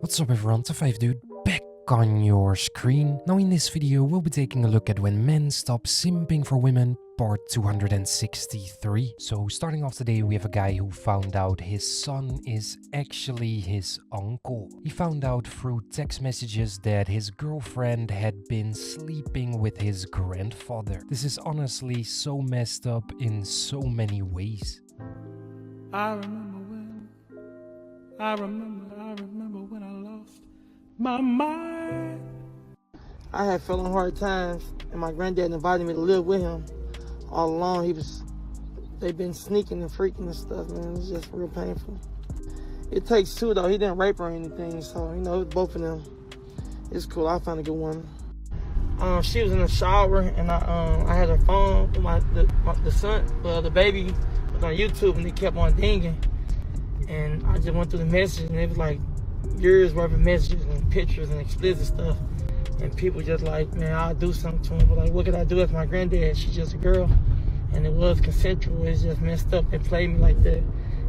What's up everyone, it's 5 dude back on your screen. Now in this video we'll be taking a look at when men stop simping for women, part 263. So starting off today we have a guy who found out his son is actually his uncle. He found out through text messages that his girlfriend had been sleeping with his grandfather. This is honestly so messed up in so many ways. I remember when I lost my mind. I had fell on hard times, and my granddad invited me to live with him. All along, they've been sneaking and freaking and stuff, man. It's just real painful. It takes two, though. He didn't rape her or anything, so, you know, both of them. It's cool. I found a good one. She was in the shower, and I had her phone with the baby was on YouTube, and it kept on dinging. And I just went through the messages, and it was like years worth of messages and pictures and explicit stuff. And people just like, man, I'll do something to him. But like, what could I do as my granddad? She's just a girl. And it was consensual. It's just messed up. They played me like that.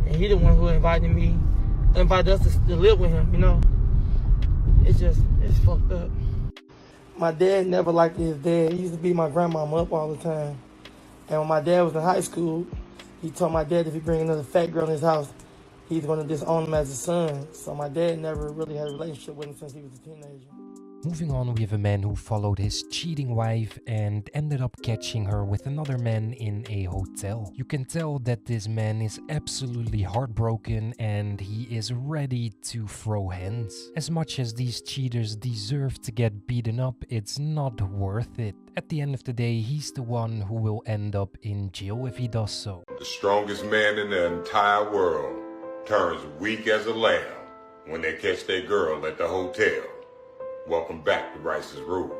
And he the one who invited us to live with him, you know. It's fucked up. My dad never liked his dad. He used to beat my grandmama up all the time. And when my dad was in high school, he told my dad if he bring another fat girl in his house, he's going to disown him as a son. So my dad never really had a relationship with him since he was a teenager. Moving on, we have a man who followed his cheating wife and ended up catching her with another man in a hotel. You can tell that this man is absolutely heartbroken and he is ready to throw hands. As much as these cheaters deserve to get beaten up, it's not worth it. At the end of the day, he's the one who will end up in jail if he does so. The strongest man in the entire world turns weak as a lamb when they catch their girl at the hotel. Welcome back to Rice's Rules.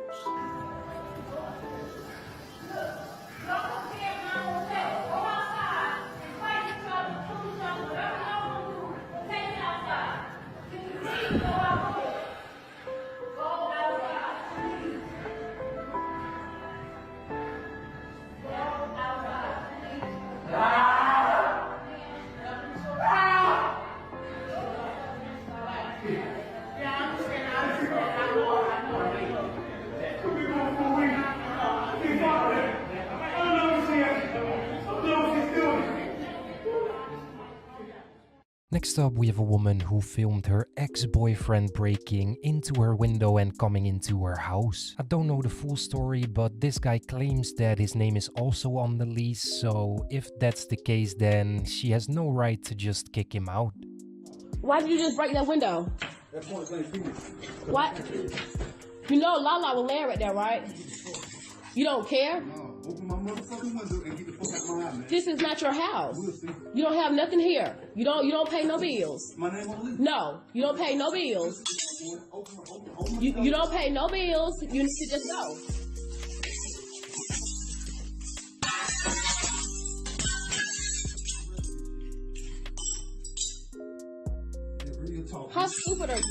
Next up, we have a woman who filmed her ex-boyfriend breaking into her window and coming into her house. I don't know the full story, but this guy claims that his name is also on the lease, so if that's the case, then she has no right to just kick him out. Why did you just break that window? What? You know Lala will lair right there, right? You don't care? Open my motherfucking window and get the fuck out of my house, man. This is not your house. We'll see. You don't have nothing here. You don't pay no bills. My name on Lease. No, you don't pay no bills. You don't pay no bills. You need to just go. How stupid are you?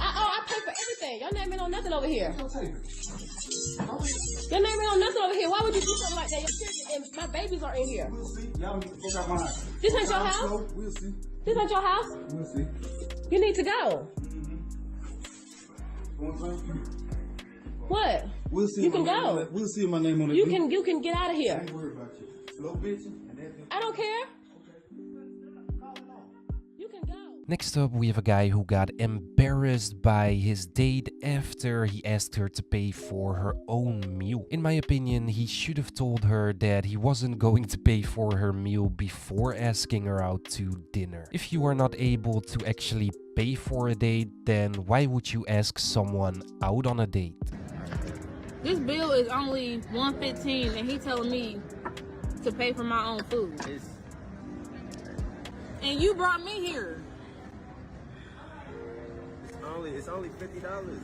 I pay for everything. Your name ain't on nothing over here. Your name ain't on nothing over here. Why would you do something like that? Your children and my babies are in here. We'll see. Y'all get the fuck out my house. This ain't your house? We'll see. This ain't your house? We'll see. You need to go. What? We'll see. You can go. We'll see my name on it. You can get out of here. Don't worry about you. Slow bitch. I don't care. You can go. Next up, we have a guy who got embarrassed by his date after he asked her to pay for her own meal. In my opinion, he should have told her that he wasn't going to pay for her meal before asking her out to dinner. If you are not able to actually pay for a date, then why would you ask someone out on a date? This bill is only $115 and he telling me to pay for my own food. And you brought me here. It's only $50.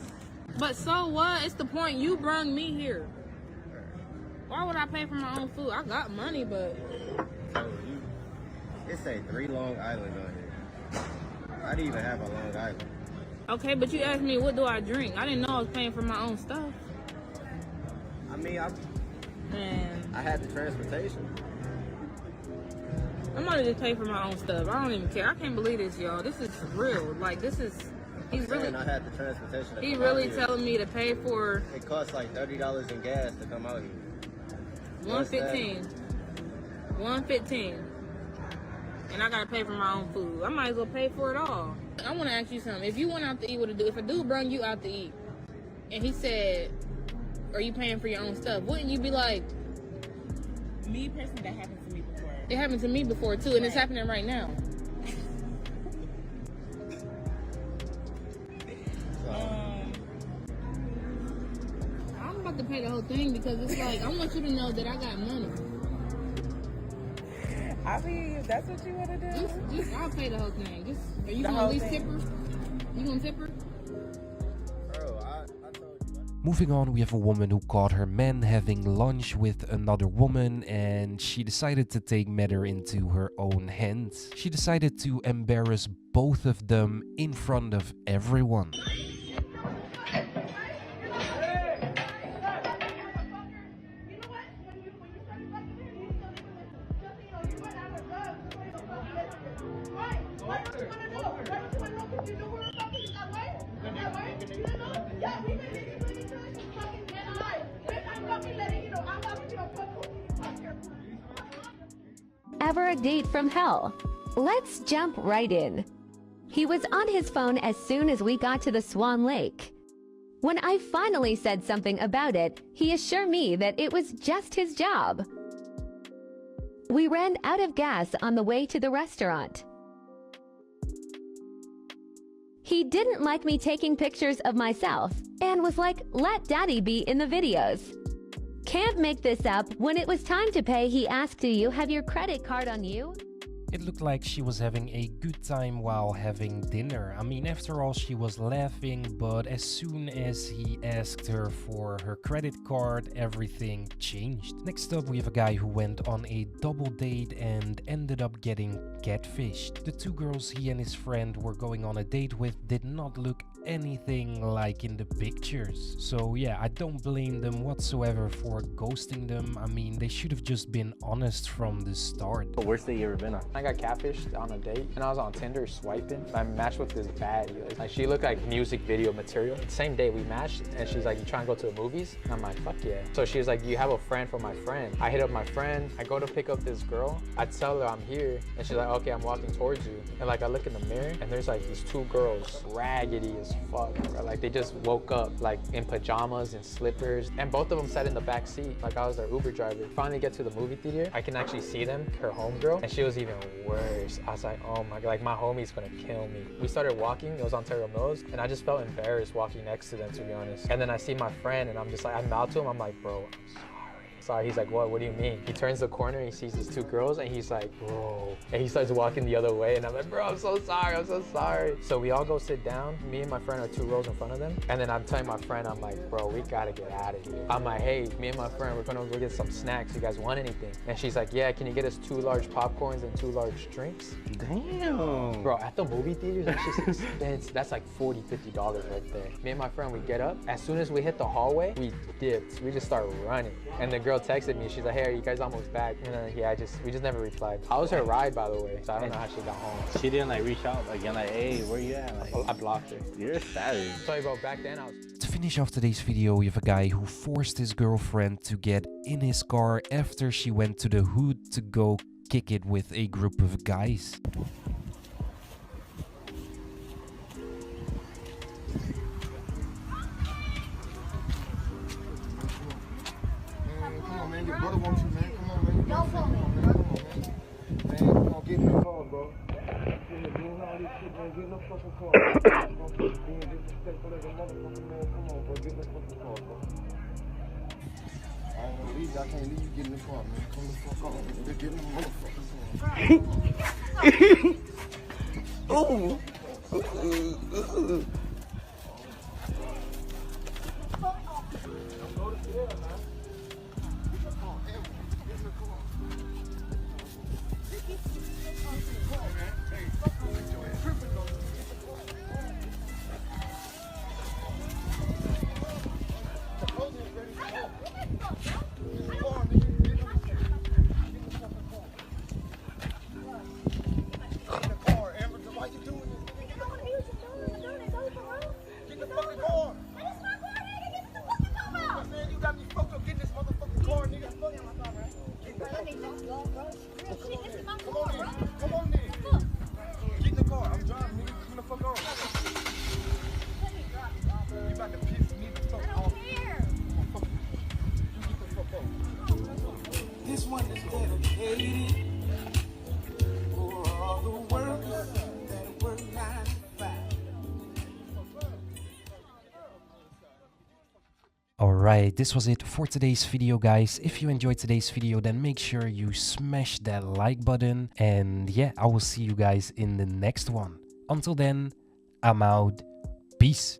But so what? It's the point. You brought me here. Why would I pay for my own food? I got money, but... It say 3 Long Island on here. I didn't even have a Long Island. Okay, but you asked me what do I drink. I didn't know I was paying for my own stuff. I mean, Man. I had the transportation. I'm gonna just pay for my own stuff. I don't even care. I can't believe this, y'all. This is real. Like, this is... He's really... I had the transportation. He really telling me to pay for... It costs like $30 in gas to come out here. $115. $115. And I gotta pay for my own food. I might as well pay for it all. I wanna ask you something. If you went out to eat with a dude, if a dude brought you out to eat, and he said, are you paying for your own stuff? Wouldn't you be like... Me personally, that happened to me before. It happened to me before too, and it's happening right now. I'm about to pay the whole thing because it's like, I want you to know that I got money. I mean, if that's what you want to do. Just I'll pay the whole thing. Just, are you gonna at least tip her? You gonna tip her? Bro, I told you. Moving on, we have a woman who caught her man having lunch with another woman, and she decided to take matter into her own hands. She decided to embarrass both of them in front of everyone. Ever a date from hell? Let's jump right in. He was on his phone as soon as we got to the Swan Lake. When I finally said something about it, he assured me that it was just his job. We ran out of gas on the way to the restaurant. He didn't like me taking pictures of myself and was like, let daddy be in the videos. Can't make this up. When it was time to pay, he asked, do you have your credit card on you? It looked like she was having a good time while having dinner. I mean, after all, she was laughing, but as soon as he asked her for her credit card, everything changed. Next up, we have a guy who went on a double date and ended up getting catfished. The two girls he and his friend were going on a date with did not look anything like in the pictures. So yeah, I don't blame them whatsoever for ghosting them. I mean, they should have just been honest from the start. The worst date you ever been on? I got catfished on a date, and I was on Tinder swiping. I matched with this baddie. Like, she looked like music video material. The same day we matched, and she's like, you trying to go to the movies? And I'm like, fuck yeah. So she was like, you have a friend for my friend. I hit up my friend. I go to pick up this girl. I tell her I'm here, and she's like, okay, I'm walking towards you. And like, I look in the mirror, and there's like these two girls, raggedy as fuck. Bro. Like, they just woke up like in pajamas and slippers, and both of them sat in the back seat. Like, I was their Uber driver. Finally get to the movie theater. I can actually see them, her homegirl, and she was even worse. I was like, oh my god, like my homie's gonna kill me. We started walking, it was on Ontario Mills, and I just felt embarrassed walking next to them, to be honest. And then I see my friend, and I'm just like, I mouth to him, I'm like, bro, I'm sorry. He's like, what do you mean? He turns the corner, he sees these two girls, and he's like, bro. And he starts walking the other way, and I'm like, bro, I'm so sorry, I'm so sorry. So we all go sit down. Me and my friend are 2 rows in front of them. And then I'm telling my friend, I'm like, bro, we gotta get out of here. I'm like, hey, me and my friend, we're gonna go get some snacks. You guys want anything? And she's like, yeah, can you get us 2 large popcorns and 2 large drinks? Damn. Bro, at the movie theaters, that's just expensive. That's like $40, $50 right there. Me and my friend, we get up. As soon as we hit the hallway, we dipped. We just start running. And the girl texted me. She's like, hey, are you guys almost back? And then, yeah, we just never replied. I was her ride, by the way, so I don't know how she got home. She didn't like reach out again, like, hey, where you at? Like, I blocked her. You're a savage. Sorry, bro, back then I was... To finish off today's video, we have a guy who forced his girlfriend to get in his car after she went to the hood to go kick it with a group of guys. Your brother wants you, man. Come on, man. Don't call me. Come on, man. Man, come on, get in the car, bro. Doing all this shit, man. Get in the fucking car. Being disrespectful as a motherfucker, man. Come on, bro. Get in the fucking car, bro. I ain't gonna leave you. I can't leave you. Get in the car, man. Come the fuck on. Get in the motherfucking car. Oh. Alright, this was it for today's video, guys. If you enjoyed today's video, then make sure you smash that like button. And yeah, I will see you guys in the next one. Until then, I'm out. Peace.